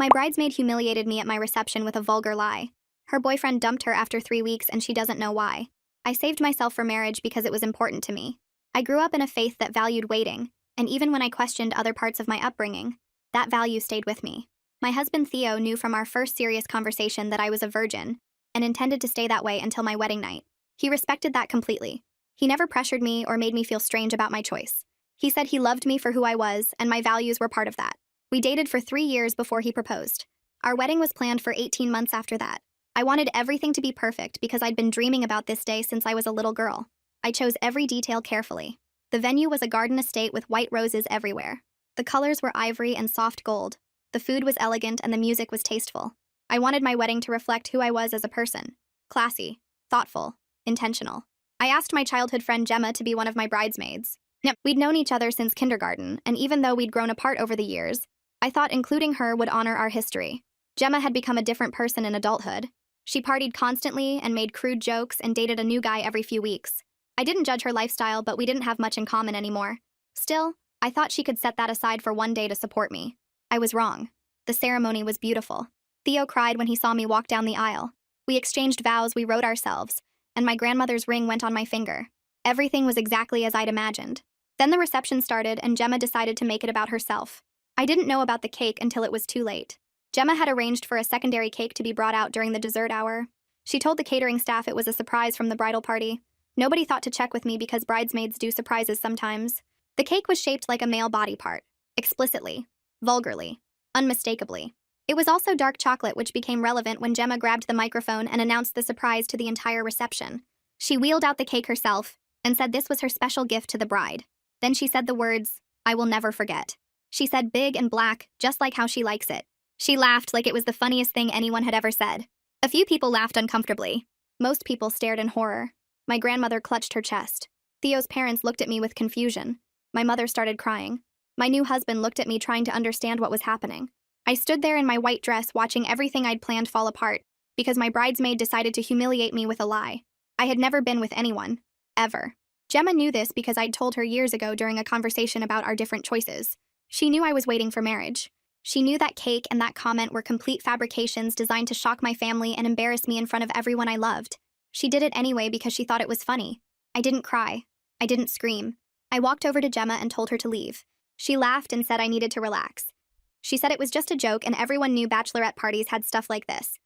My bridesmaid humiliated me at my reception with a vulgar lie. Her boyfriend dumped her after 3 weeks and she doesn't know why. I saved myself for marriage because it was important to me. I grew up in a faith that valued waiting, and even when I questioned other parts of my upbringing, that value stayed with me. My husband Theo knew from our first serious conversation that I was a virgin and intended to stay that way until my wedding night. He respected that completely. He never pressured me or made me feel strange about my choice. He said he loved me for who I was, and my values were part of that. We dated for 3 years before he proposed. Our wedding was planned for 18 months after that. I wanted everything to be perfect because I'd been dreaming about this day since I was a little girl. I chose every detail carefully. The venue was a garden estate with white roses everywhere. The colors were ivory and soft gold. The food was elegant and the music was tasteful. I wanted my wedding to reflect who I was as a person. Classy, thoughtful, intentional. I asked my childhood friend Gemma to be one of my bridesmaids. We'd known each other since kindergarten, and even though we'd grown apart over the years, I thought including her would honor our history. Gemma had become a different person in adulthood. She partied constantly and made crude jokes and dated a new guy every few weeks. I didn't judge her lifestyle, but we didn't have much in common anymore. Still, I thought she could set that aside for one day to support me. I was wrong. The ceremony was beautiful. Theo cried when he saw me walk down the aisle. We exchanged vows we wrote ourselves, and my grandmother's ring went on my finger. Everything was exactly as I'd imagined. Then the reception started, and Gemma decided to make it about herself. I didn't know about the cake until it was too late. Gemma had arranged for a secondary cake to be brought out during the dessert hour. She told the catering staff it was a surprise from the bridal party. Nobody thought to check with me because bridesmaids do surprises sometimes. The cake was shaped like a male body part. Explicitly. Vulgarly. Unmistakably. It was also dark chocolate, which became relevant when Gemma grabbed the microphone and announced the surprise to the entire reception. She wheeled out the cake herself and said this was her special gift to the bride. Then she said the words, "I will never forget." She said big and black, just like how she likes it. She laughed like it was the funniest thing anyone had ever said. A few people laughed uncomfortably. Most people stared in horror. My grandmother clutched her chest. Theo's parents looked at me with confusion. My mother started crying. My new husband looked at me trying to understand what was happening. I stood there in my white dress watching everything I'd planned fall apart because my bridesmaid decided to humiliate me with a lie. I had never been with anyone. Ever. Gemma knew this because I'd told her years ago during a conversation about our different choices. She knew I was waiting for marriage. She knew that cake and that comment were complete fabrications designed to shock my family and embarrass me in front of everyone I loved. She did it anyway because she thought it was funny. I didn't cry. I didn't scream. I walked over to Gemma and told her to leave. She laughed and said I needed to relax. She said it was just a joke and everyone knew bachelorette parties had stuff like this.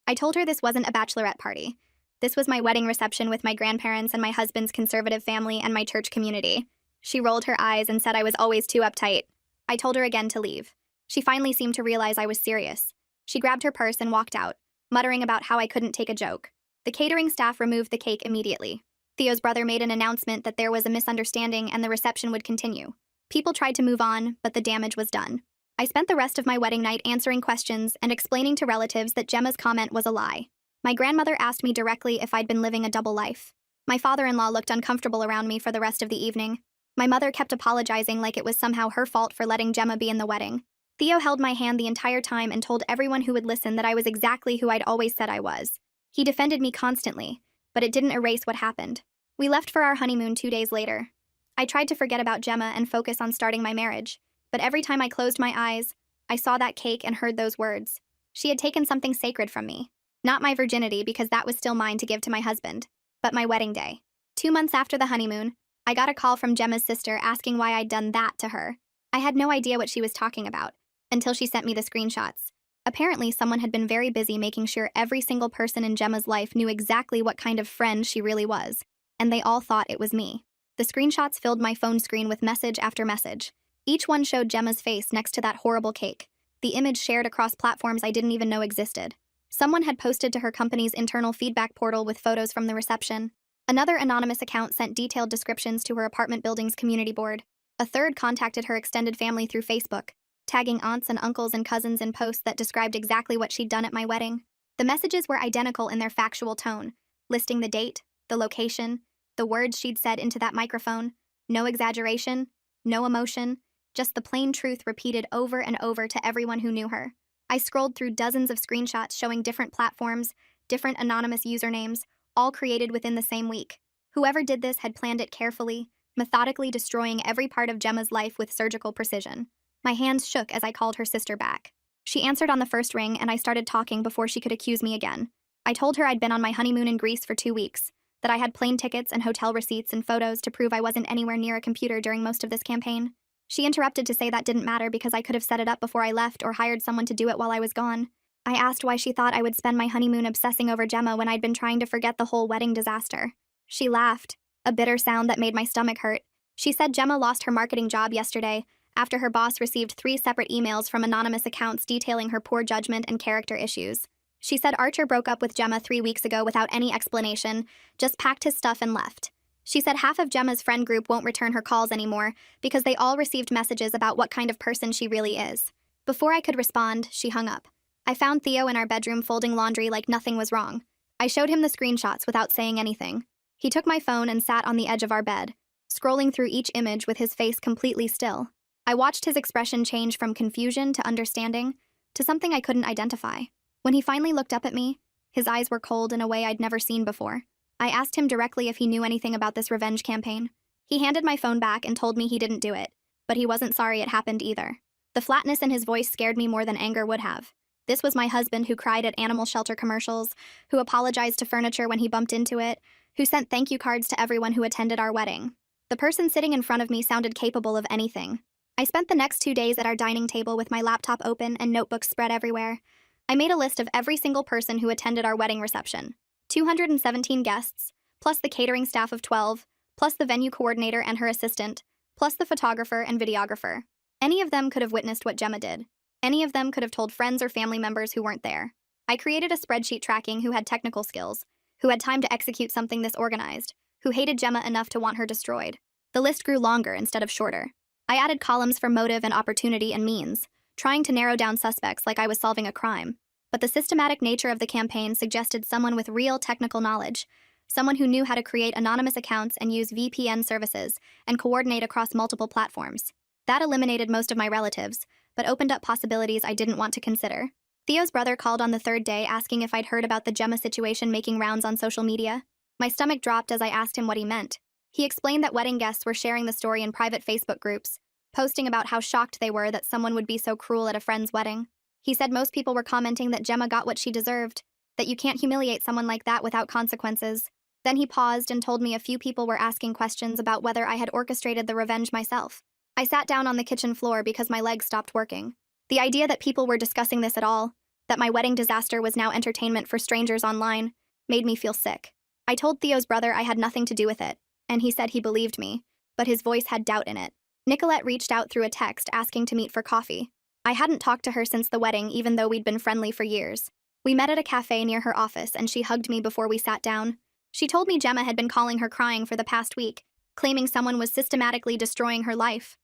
I told her this wasn't a bachelorette party. This was my wedding reception with my grandparents and my husband's conservative family and my church community. She rolled her eyes and said I was always too uptight. I told her again to leave. She finally seemed to realize I was serious. She grabbed her purse and walked out, muttering about how I couldn't take a joke. The catering staff removed the cake immediately. Theo's brother made an announcement that there was a misunderstanding and the reception would continue. People tried to move on, but the damage was done. I spent the rest of my wedding night answering questions and explaining to relatives that Gemma's comment was a lie. My grandmother asked me directly if I'd been living a double life. My father-in-law looked uncomfortable around me for the rest of the evening. My mother kept apologizing like it was somehow her fault for letting Gemma be in the wedding. Theo held my hand the entire time and told everyone who would listen that I was exactly who I'd always said I was. He defended me constantly, but it didn't erase what happened. We left for our honeymoon 2 days later. I tried to forget about Gemma and focus on starting my marriage, but every time I closed my eyes, I saw that cake and heard those words. She had taken something sacred from me. Not my virginity, because that was still mine to give to my husband, but my wedding day. 2 months after the honeymoon, I got a call from Gemma's sister asking why I'd done that to her. I had no idea what she was talking about until she sent me the screenshots. Apparently, someone had been very busy making sure every single person in Gemma's life knew exactly what kind of friend she really was, and they all thought it was me. The screenshots filled my phone screen with message after message. Each one showed Gemma's face next to that horrible cake. The image shared across platforms I didn't even know existed. Someone had posted to her company's internal feedback portal with photos from the reception. Another anonymous account sent detailed descriptions to her apartment building's community board. A third contacted her extended family through Facebook, tagging aunts and uncles and cousins in posts that described exactly what she'd done at my wedding. The messages were identical in their factual tone, listing the date, the location, the words she'd said into that microphone. No exaggeration, no emotion, just the plain truth repeated over and over to everyone who knew her. I scrolled through dozens of screenshots showing different platforms, different anonymous usernames, all created within the same week. Whoever did this had planned it carefully, methodically destroying every part of Gemma's life with surgical precision. My hands shook as I called her sister back. She answered on the first ring, and I started talking before she could accuse me again. I told her I'd been on my honeymoon in Greece for 2 weeks, that I had plane tickets and hotel receipts and photos to prove I wasn't anywhere near a computer during most of this campaign. She interrupted to say that didn't matter because I could have set it up before I left or hired someone to do it while I was gone. I asked why she thought I would spend my honeymoon obsessing over Gemma when I'd been trying to forget the whole wedding disaster. She laughed, a bitter sound that made my stomach hurt. She said Gemma lost her marketing job yesterday after her boss received 3 separate emails from anonymous accounts detailing her poor judgment and character issues. She said Archer broke up with Gemma 3 weeks ago without any explanation, just packed his stuff and left. She said half of Gemma's friend group won't return her calls anymore because they all received messages about what kind of person she really is. Before I could respond, she hung up. I found Theo in our bedroom folding laundry like nothing was wrong. I showed him the screenshots without saying anything. He took my phone and sat on the edge of our bed, scrolling through each image with his face completely still. I watched his expression change from confusion to understanding to something I couldn't identify. When he finally looked up at me, his eyes were cold in a way I'd never seen before. I asked him directly if he knew anything about this revenge campaign. He handed my phone back and told me he didn't do it, but he wasn't sorry it happened either. The flatness in his voice scared me more than anger would have. This was my husband who cried at animal shelter commercials, who apologized to furniture when he bumped into it, who sent thank you cards to everyone who attended our wedding. The person sitting in front of me sounded capable of anything. I spent the next 2 days at our dining table with my laptop open and notebooks spread everywhere. I made a list of every single person who attended our wedding reception. 217 guests, plus the catering staff of 12, plus the venue coordinator and her assistant, plus the photographer and videographer. Any of them could have witnessed what Gemma did. Any of them could have told friends or family members who weren't there. I created a spreadsheet tracking who had technical skills, who had time to execute something this organized, who hated Gemma enough to want her destroyed. The list grew longer instead of shorter. I added columns for motive and opportunity and means, trying to narrow down suspects like I was solving a crime. But the systematic nature of the campaign suggested someone with real technical knowledge, someone who knew how to create anonymous accounts and use VPN services and coordinate across multiple platforms. That eliminated most of my relatives, but opened up possibilities I didn't want to consider. Theo's brother called on the 3rd day asking if I'd heard about the Gemma situation making rounds on social media. My stomach dropped as I asked him what he meant. He explained that wedding guests were sharing the story in private Facebook groups, posting about how shocked they were that someone would be so cruel at a friend's wedding. He said most people were commenting that Gemma got what she deserved, that you can't humiliate someone like that without consequences. Then he paused and told me a few people were asking questions about whether I had orchestrated the revenge myself. I sat down on the kitchen floor because my legs stopped working. The idea that people were discussing this at all, that my wedding disaster was now entertainment for strangers online, made me feel sick. I told Theo's brother I had nothing to do with it, and he said he believed me, but his voice had doubt in it. Nicolette reached out through a text asking to meet for coffee. I hadn't talked to her since the wedding, even though we'd been friendly for years. We met at a cafe near her office, and she hugged me before we sat down. She told me Gemma had been calling her crying for the past week, claiming someone was systematically destroying her life.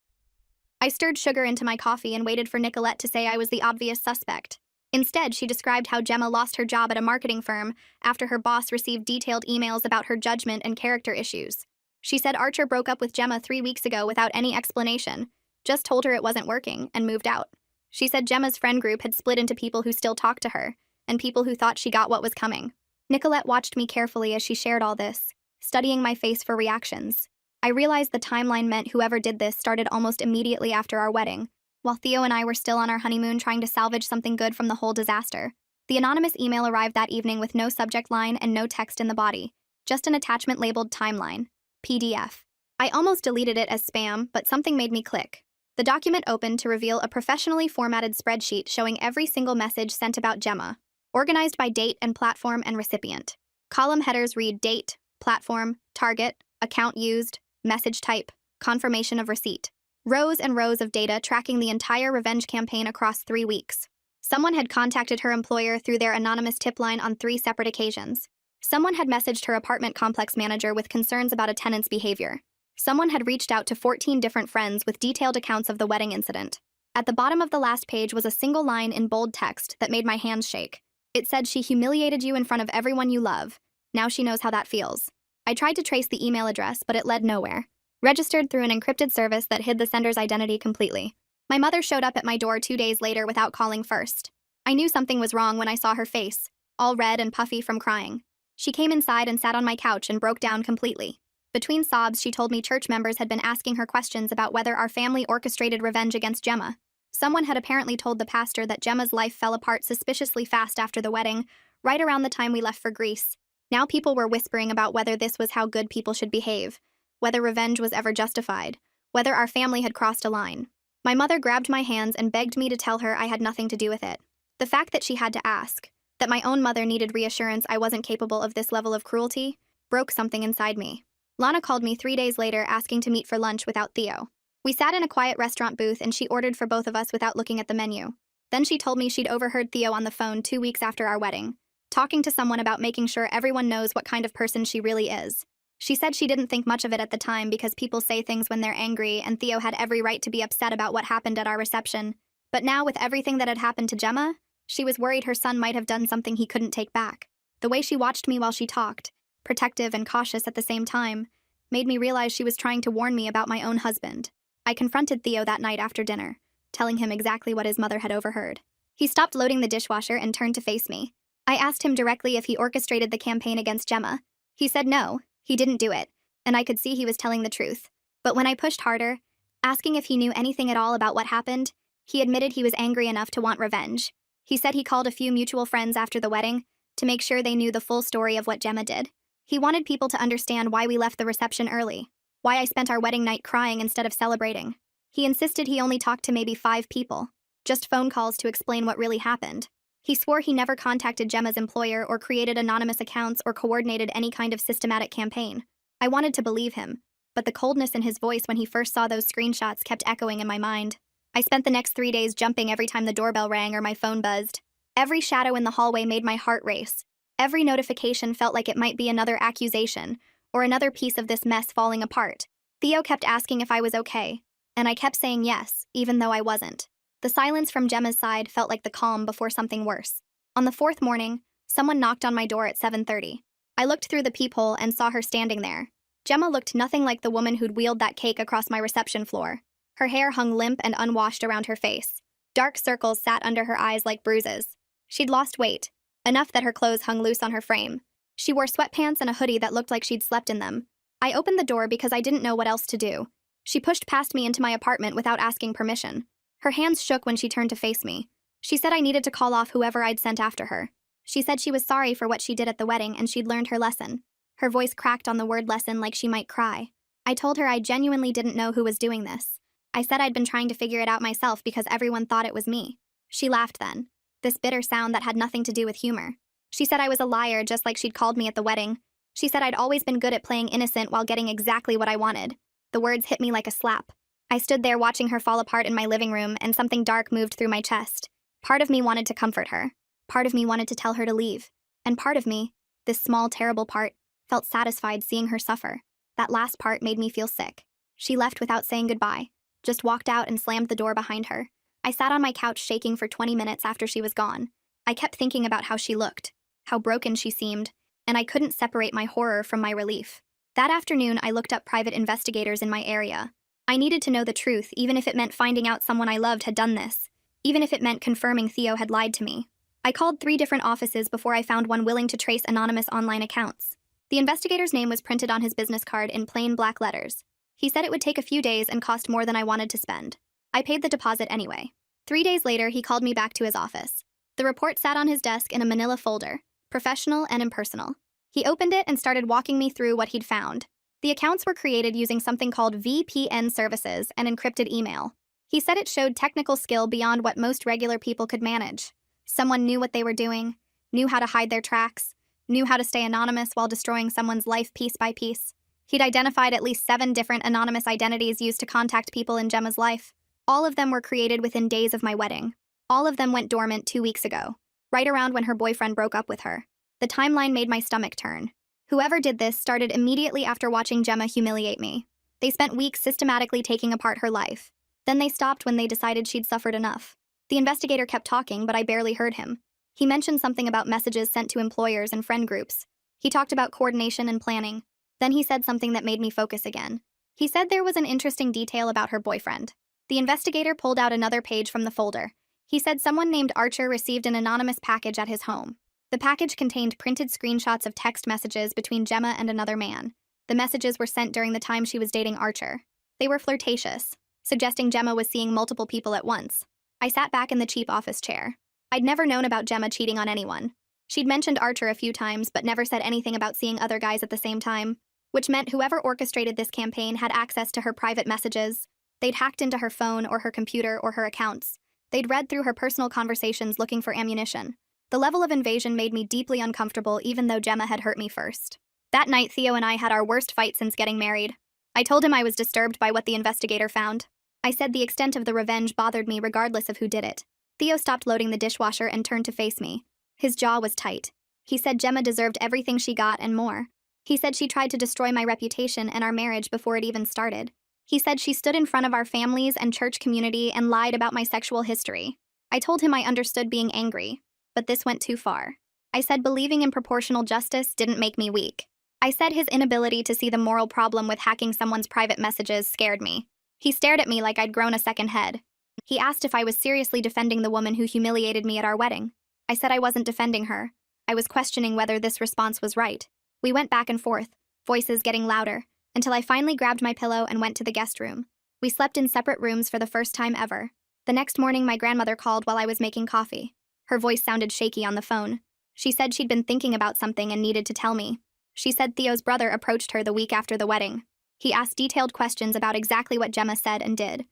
I stirred sugar into my coffee and waited for Nicolette to say I was the obvious suspect. Instead, she described how Gemma lost her job at a marketing firm after her boss received detailed emails about her judgment and character issues. She said Archer broke up with Gemma 3 weeks ago without any explanation, just told her it wasn't working, and moved out. She said Gemma's friend group had split into people who still talked to her, and people who thought she got what was coming. Nicolette watched me carefully as she shared all this, studying my face for reactions. I realized the timeline meant whoever did this started almost immediately after our wedding, while Theo and I were still on our honeymoon trying to salvage something good from the whole disaster. The anonymous email arrived that evening with no subject line and no text in the body, just an attachment labeled Timeline, PDF. I almost deleted it as spam, but something made me click. The document opened to reveal a professionally formatted spreadsheet showing every single message sent about Gemma, organized by date and platform and recipient. Column headers read date, platform, target, account used, message type, confirmation of receipt. Rows and rows of data tracking the entire revenge campaign across 3 weeks. Someone had contacted her employer through their anonymous tip line on 3 separate occasions. Someone had messaged her apartment complex manager with concerns about a tenant's behavior. Someone had reached out to 14 different friends with detailed accounts of the wedding incident. At the bottom of the last page was a single line in bold text that made my hands shake. It said, "She humiliated you in front of everyone you love. Now she knows how that feels." I tried to trace the email address, but it led nowhere. Registered through an encrypted service that hid the sender's identity completely. My mother showed up at my door 2 days later without calling first. I knew something was wrong when I saw her face, all red and puffy from crying. She came inside and sat on my couch and broke down completely. Between sobs, she told me church members had been asking her questions about whether our family orchestrated revenge against Gemma. Someone had apparently told the pastor that Gemma's life fell apart suspiciously fast after the wedding, right around the time we left for Greece. Now people were whispering about whether this was how good people should behave, whether revenge was ever justified, whether our family had crossed a line. My mother grabbed my hands and begged me to tell her I had nothing to do with it. The fact that she had to ask, that my own mother needed reassurance I wasn't capable of this level of cruelty, broke something inside me. Lana called me 3 days later asking to meet for lunch without Theo. We sat in a quiet restaurant booth and she ordered for both of us without looking at the menu. Then she told me she'd overheard Theo on the phone 2 weeks after our wedding, talking to someone about making sure everyone knows what kind of person she really is. She said she didn't think much of it at the time because people say things when they're angry and Theo had every right to be upset about what happened at our reception. But now with everything that had happened to Gemma, she was worried her son might have done something he couldn't take back. The way she watched me while she talked, protective and cautious at the same time, made me realize she was trying to warn me about my own husband. I confronted Theo that night after dinner, telling him exactly what his mother had overheard. He stopped loading the dishwasher and turned to face me. I asked him directly if he orchestrated the campaign against Gemma. He said no, he didn't do it, and I could see he was telling the truth. But when I pushed harder, asking if he knew anything at all about what happened, he admitted he was angry enough to want revenge. He said he called a few mutual friends after the wedding to make sure they knew the full story of what Gemma did. He wanted people to understand why we left the reception early, why I spent our wedding night crying instead of celebrating. He insisted he only talked to maybe 5 people, just phone calls to explain what really happened. He swore he never contacted Gemma's employer or created anonymous accounts or coordinated any kind of systematic campaign. I wanted to believe him, but the coldness in his voice when he first saw those screenshots kept echoing in my mind. I spent the next 3 days jumping every time the doorbell rang or my phone buzzed. Every shadow in the hallway made my heart race. Every notification felt like it might be another accusation or another piece of this mess falling apart. Theo kept asking if I was okay, and I kept saying yes, even though I wasn't. The silence from Gemma's side felt like the calm before something worse. On the 4th morning, someone knocked on my door at 7:30. I looked through the peephole and saw her standing there. Gemma looked nothing like the woman who'd wheeled that cake across my reception floor. Her hair hung limp and unwashed around her face. Dark circles sat under her eyes like bruises. She'd lost weight, enough that her clothes hung loose on her frame. She wore sweatpants and a hoodie that looked like she'd slept in them. I opened the door because I didn't know what else to do. She pushed past me into my apartment without asking permission. Her hands shook when she turned to face me. She said I needed to call off whoever I'd sent after her. She said she was sorry for what she did at the wedding and she'd learned her lesson. Her voice cracked on the word lesson like she might cry. I told her I genuinely didn't know who was doing this. I said I'd been trying to figure it out myself because everyone thought it was me. She laughed then, this bitter sound that had nothing to do with humor. She said I was a liar just like she'd called me at the wedding. She said I'd always been good at playing innocent while getting exactly what I wanted. The words hit me like a slap. I stood there watching her fall apart in my living room and something dark moved through my chest. Part of me wanted to comfort her. Part of me wanted to tell her to leave. And part of me, this small, terrible part, felt satisfied seeing her suffer. That last part made me feel sick. She left without saying goodbye, just walked out and slammed the door behind her. I sat on my couch shaking for 20 minutes after she was gone. I kept thinking about how she looked, how broken she seemed, and I couldn't separate my horror from my relief. That afternoon, I looked up private investigators in my area. I needed to know the truth, even if it meant finding out someone I loved had done this, even if it meant confirming Theo had lied to me. I called 3 different offices before I found one willing to trace anonymous online accounts. The investigator's name was printed on his business card in plain black letters. He said it would take a few days and cost more than I wanted to spend. I paid the deposit anyway. 3 days later, he called me back to his office. The report sat on his desk in a manila folder, professional and impersonal. He opened it and started walking me through what he'd found. The accounts were created using something called VPN services and encrypted email. He said it showed technical skill beyond what most regular people could manage. Someone knew what they were doing, knew how to hide their tracks, knew how to stay anonymous while destroying someone's life piece by piece. He'd identified at least 7 different anonymous identities used to contact people in Gemma's life. All of them were created within days of my wedding. All of them went dormant 2 weeks ago, right around when her boyfriend broke up with her. The timeline made my stomach turn. Whoever did this started immediately after watching Gemma humiliate me. They spent weeks systematically taking apart her life. Then they stopped when they decided she'd suffered enough. The investigator kept talking, but I barely heard him. He mentioned something about messages sent to employers and friend groups. He talked about coordination and planning. Then he said something that made me focus again. He said there was an interesting detail about her boyfriend. The investigator pulled out another page from the folder. He said someone named Archer received an anonymous package at his home. The package contained printed screenshots of text messages between Gemma and another man. The messages were sent during the time she was dating Archer. They were flirtatious, suggesting Gemma was seeing multiple people at once. I sat back in the cheap office chair. I'd never known about Gemma cheating on anyone. She'd mentioned Archer a few times, but never said anything about seeing other guys at the same time, which meant whoever orchestrated this campaign had access to her private messages. They'd hacked into her phone or her computer or her accounts. They'd read through her personal conversations looking for ammunition. The level of invasion made me deeply uncomfortable, even though Gemma had hurt me first. That night, Theo and I had our worst fight since getting married. I told him I was disturbed by what the investigator found. I said the extent of the revenge bothered me regardless of who did it. Theo stopped loading the dishwasher and turned to face me. His jaw was tight. He said Gemma deserved everything she got and more. He said she tried to destroy my reputation and our marriage before it even started. He said she stood in front of our families and church community and lied about my sexual history. I told him I understood being angry, but this went too far. I said believing in proportional justice didn't make me weak. I said his inability to see the moral problem with hacking someone's private messages scared me. He stared at me like I'd grown a second head. He asked if I was seriously defending the woman who humiliated me at our wedding. I said I wasn't defending her. I was questioning whether this response was right. We went back and forth, voices getting louder, until I finally grabbed my pillow and went to the guest room. We slept in separate rooms for the first time ever. The next morning, my grandmother called while I was making coffee. Her voice sounded shaky on the phone. She said she'd been thinking about something and needed to tell me. She said Theo's brother approached her the week after the wedding. He asked detailed questions about exactly what Gemma said and did.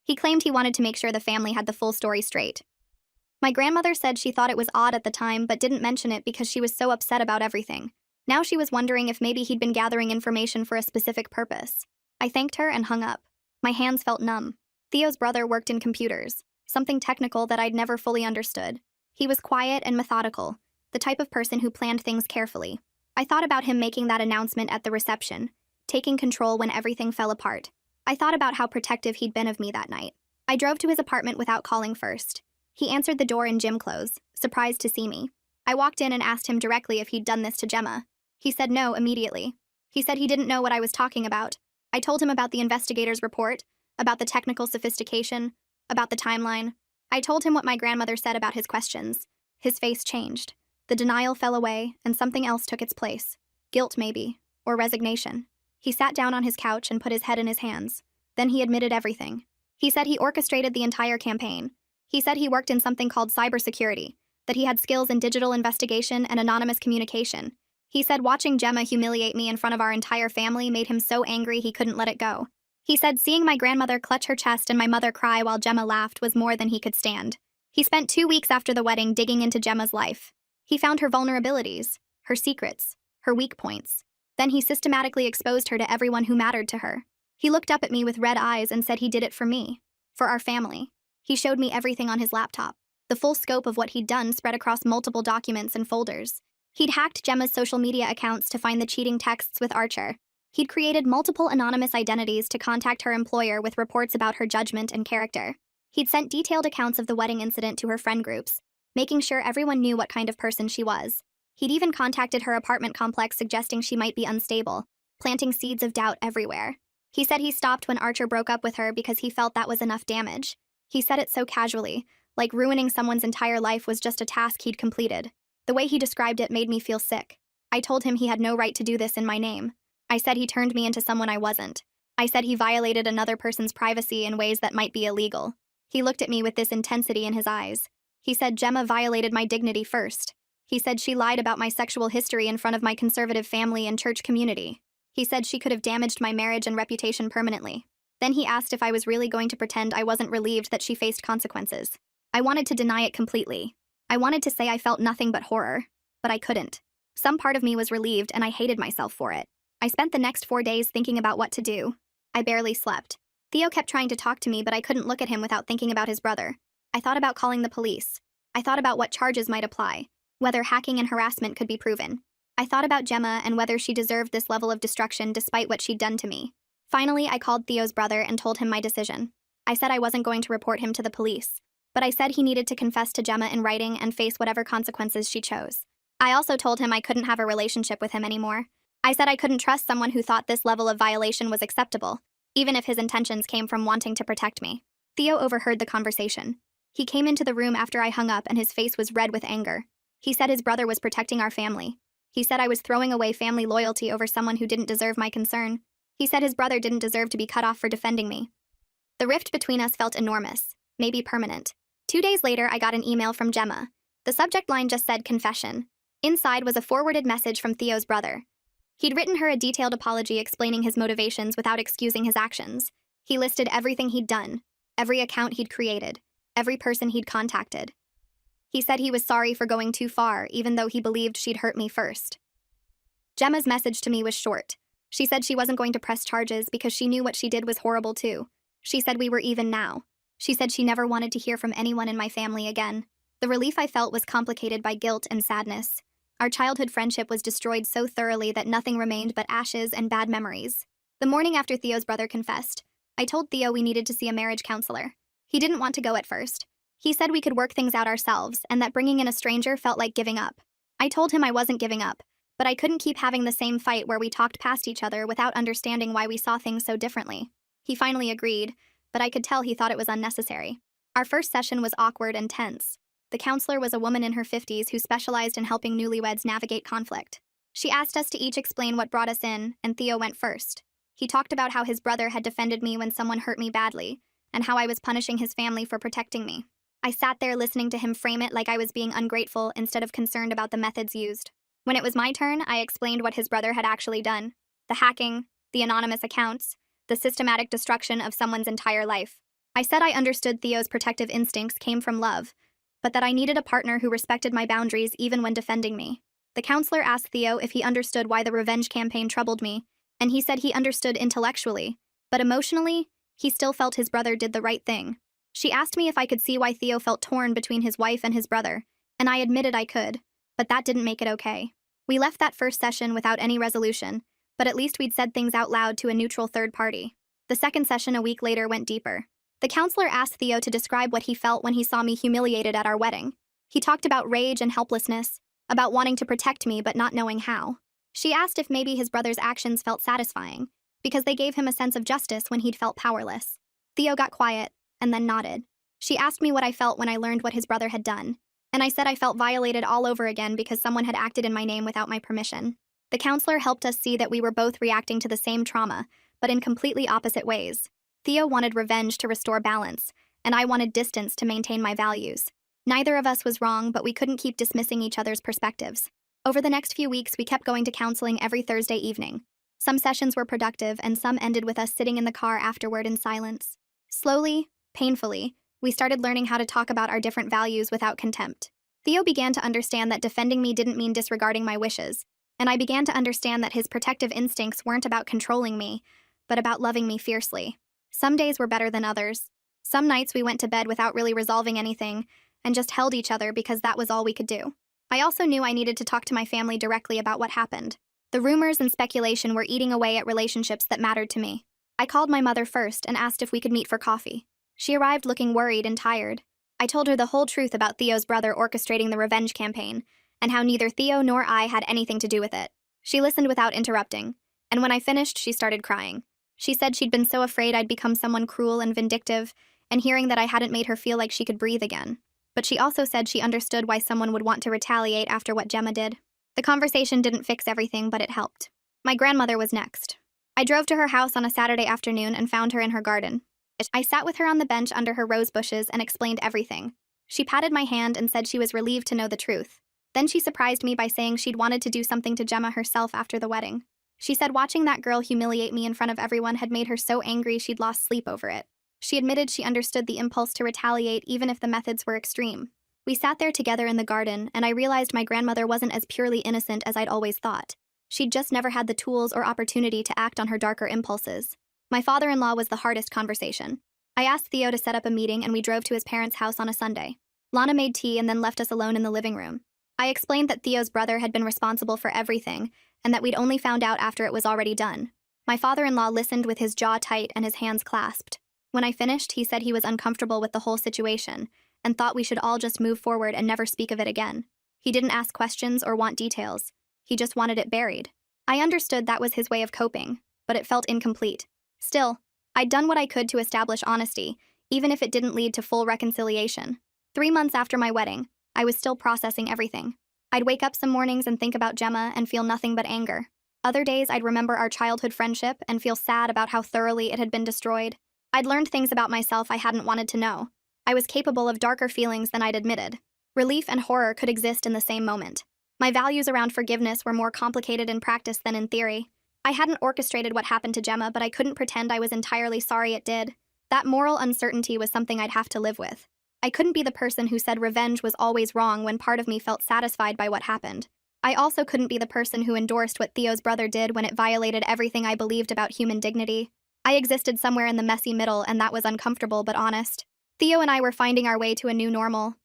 He claimed he wanted to make sure the family had the full story straight. My grandmother said she thought it was odd at the time but didn't mention it because she was so upset about everything. Now she was wondering if maybe he'd been gathering information for a specific purpose. I thanked her and hung up. My hands felt numb. Theo's brother worked in computers, something technical that I'd never fully understood. He was quiet and methodical, the type of person who planned things carefully. I thought about him making that announcement at the reception, taking control when everything fell apart. I thought about how protective he'd been of me that night. I drove to his apartment without calling first. He answered the door in gym clothes, surprised to see me. I walked in and asked him directly if he'd done this to Gemma. He said no immediately. He said he didn't know what I was talking about. I told him about the investigator's report, about the technical sophistication, about the timeline. I told him what my grandmother said about his questions. His face changed. The denial fell away, and something else took its place. Guilt, maybe, or resignation. He sat down on his couch and put his head in his hands. Then he admitted everything. He said he orchestrated the entire campaign. He said he worked in something called cybersecurity, that he had skills in digital investigation and anonymous communication. He said watching Gemma humiliate me in front of our entire family made him so angry he couldn't let it go. He said seeing my grandmother clutch her chest and my mother cry while Gemma laughed was more than he could stand. He spent 2 weeks after the wedding digging into Gemma's life. He found her vulnerabilities, her secrets, her weak points. Then he systematically exposed her to everyone who mattered to her. He looked up at me with red eyes and said he did it for me, for our family. He showed me everything on his laptop. The full scope of what he'd done spread across multiple documents and folders. He'd hacked Gemma's social media accounts to find the cheating texts with Archer. He'd created multiple anonymous identities to contact her employer with reports about her judgment and character. He'd sent detailed accounts of the wedding incident to her friend groups, making sure everyone knew what kind of person she was. He'd even contacted her apartment complex suggesting she might be unstable, planting seeds of doubt everywhere. He said he stopped when Archer broke up with her because he felt that was enough damage. He said it so casually, like ruining someone's entire life was just a task he'd completed. The way he described it made me feel sick. I told him he had no right to do this in my name. I said he turned me into someone I wasn't. I said he violated another person's privacy in ways that might be illegal. He looked at me with this intensity in his eyes. He said Gemma violated my dignity first. He said she lied about my sexual history in front of my conservative family and church community. He said she could have damaged my marriage and reputation permanently. Then he asked if I was really going to pretend I wasn't relieved that she faced consequences. I wanted to deny it completely. I wanted to say I felt nothing but horror, but I couldn't. Some part of me was relieved and I hated myself for it. I spent the next 4 days thinking about what to do. I barely slept. Theo kept trying to talk to me, but I couldn't look at him without thinking about his brother. I thought about calling the police. I thought about what charges might apply, whether hacking and harassment could be proven. I thought about Gemma and whether she deserved this level of destruction despite what she'd done to me. Finally, I called Theo's brother and told him my decision. I said I wasn't going to report him to the police, but I said he needed to confess to Gemma in writing and face whatever consequences she chose. I also told him I couldn't have a relationship with him anymore. I said I couldn't trust someone who thought this level of violation was acceptable, even if his intentions came from wanting to protect me. Theo overheard the conversation. He came into the room after I hung up and his face was red with anger. He said his brother was protecting our family. He said I was throwing away family loyalty over someone who didn't deserve my concern. He said his brother didn't deserve to be cut off for defending me. The rift between us felt enormous, maybe permanent. 2 days later, I got an email from Gemma. The subject line just said confession. Inside was a forwarded message from Theo's brother. He'd written her a detailed apology explaining his motivations without excusing his actions. He listed everything he'd done, every account he'd created, every person he'd contacted. He said he was sorry for going too far, even though he believed she'd hurt me first. Gemma's message to me was short. She said she wasn't going to press charges because she knew what she did was horrible too. She said we were even now. She said she never wanted to hear from anyone in my family again. The relief I felt was complicated by guilt and sadness. Our childhood friendship was destroyed so thoroughly that nothing remained but ashes and bad memories. The morning after Theo's brother confessed, I told Theo we needed to see a marriage counselor. He didn't want to go at first. He said we could work things out ourselves and that bringing in a stranger felt like giving up. I told him I wasn't giving up, but I couldn't keep having the same fight where we talked past each other without understanding why we saw things so differently. He finally agreed, but I could tell he thought it was unnecessary. Our first session was awkward and tense. The counselor was a woman in her 50s who specialized in helping newlyweds navigate conflict. She asked us to each explain what brought us in, and Theo went first. He talked about how his brother had defended me when someone hurt me badly, and how I was punishing his family for protecting me. I sat there listening to him frame it like I was being ungrateful instead of concerned about the methods used. When it was my turn, I explained what his brother had actually done. The hacking, the anonymous accounts, the systematic destruction of someone's entire life. I said I understood Theo's protective instincts came from love, but that I needed a partner who respected my boundaries even when defending me. The counselor asked Theo if he understood why the revenge campaign troubled me, and he said he understood intellectually, but emotionally, he still felt his brother did the right thing. She asked me if I could see why Theo felt torn between his wife and his brother, and I admitted I could, but that didn't make it okay. We left that first session without any resolution, but at least we'd said things out loud to a neutral third party. The second session a week later went deeper. The counselor asked Theo to describe what he felt when he saw me humiliated at our wedding. He talked about rage and helplessness, about wanting to protect me but not knowing how. She asked if maybe his brother's actions felt satisfying, because they gave him a sense of justice when he'd felt powerless. Theo got quiet, and then nodded. She asked me what I felt when I learned what his brother had done, and I said I felt violated all over again because someone had acted in my name without my permission. The counselor helped us see that we were both reacting to the same trauma, but in completely opposite ways. Theo wanted revenge to restore balance, and I wanted distance to maintain my values. Neither of us was wrong, but we couldn't keep dismissing each other's perspectives. Over the next few weeks, we kept going to counseling every Thursday evening. Some sessions were productive, and some ended with us sitting in the car afterward in silence. Slowly, painfully, we started learning how to talk about our different values without contempt. Theo began to understand that defending me didn't mean disregarding my wishes, and I began to understand that his protective instincts weren't about controlling me, but about loving me fiercely. Some days were better than others. Some nights we went to bed without really resolving anything, and just held each other because that was all we could do. I also knew I needed to talk to my family directly about what happened. The rumors and speculation were eating away at relationships that mattered to me. I called my mother first and asked if we could meet for coffee. She arrived looking worried and tired. I told her the whole truth about Theo's brother orchestrating the revenge campaign, and how neither Theo nor I had anything to do with it. She listened without interrupting, and when I finished, she started crying. She said she'd been so afraid I'd become someone cruel and vindictive, and hearing that I hadn't made her feel like she could breathe again. But she also said she understood why someone would want to retaliate after what Gemma did. The conversation didn't fix everything, but it helped. My grandmother was next. I drove to her house on a Saturday afternoon and found her in her garden. I sat with her on the bench under her rose bushes and explained everything. She patted my hand and said she was relieved to know the truth. Then she surprised me by saying she'd wanted to do something to Gemma herself after the wedding. She said watching that girl humiliate me in front of everyone had made her so angry she'd lost sleep over it. She admitted she understood the impulse to retaliate even if the methods were extreme. We sat there together in the garden, and I realized my grandmother wasn't as purely innocent as I'd always thought. She'd just never had the tools or opportunity to act on her darker impulses. My father-in-law was the hardest conversation. I asked Theo to set up a meeting, and we drove to his parents' house on a Sunday. Lana made tea and then left us alone in the living room. I explained that Theo's brother had been responsible for everything, and that we'd only found out after it was already done. My father-in-law listened with his jaw tight and his hands clasped. When I finished, he said he was uncomfortable with the whole situation, and thought we should all just move forward and never speak of it again. He didn't ask questions or want details. He just wanted it buried. I understood that was his way of coping, but it felt incomplete. Still, I'd done what I could to establish honesty, even if it didn't lead to full reconciliation. 3 months after my wedding, I was still processing everything. I'd wake up some mornings and think about Gemma and feel nothing but anger. Other days, I'd remember our childhood friendship and feel sad about how thoroughly it had been destroyed. I'd learned things about myself I hadn't wanted to know. I was capable of darker feelings than I'd admitted. Relief and horror could exist in the same moment. My values around forgiveness were more complicated in practice than in theory. I hadn't orchestrated what happened to Gemma, but I couldn't pretend I was entirely sorry it did. That moral uncertainty was something I'd have to live with. I couldn't be the person who said revenge was always wrong when part of me felt satisfied by what happened. I also couldn't be the person who endorsed what Theo's brother did when it violated everything I believed about human dignity. I existed somewhere in the messy middle, and that was uncomfortable but honest. Theo and I were finding our way to a new normal.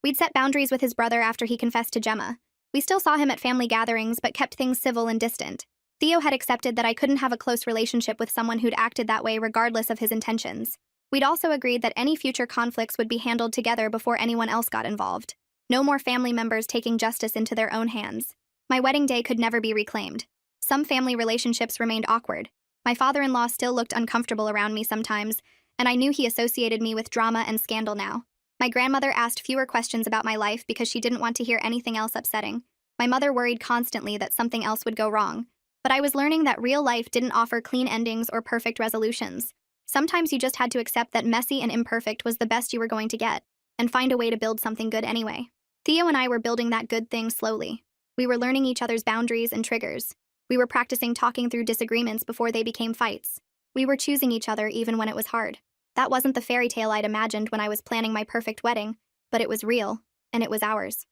We'd set boundaries with his brother after he confessed to Gemma. We still saw him at family gatherings, but kept things civil and distant. Theo had accepted that I couldn't have a close relationship with someone who'd acted that way regardless of his intentions. We'd also agreed that any future conflicts would be handled together before anyone else got involved. No more family members taking justice into their own hands. My wedding day could never be reclaimed. Some family relationships remained awkward. My father-in-law still looked uncomfortable around me sometimes, and I knew he associated me with drama and scandal now. My grandmother asked fewer questions about my life because she didn't want to hear anything else upsetting. My mother worried constantly that something else would go wrong. But I was learning that real life didn't offer clean endings or perfect resolutions. Sometimes you just had to accept that messy and imperfect was the best you were going to get, and find a way to build something good anyway. Theo and I were building that good thing slowly. We were learning each other's boundaries and triggers. We were practicing talking through disagreements before they became fights. We were choosing each other even when it was hard. That wasn't the fairy tale I'd imagined when I was planning my perfect wedding, but it was real, and it was ours.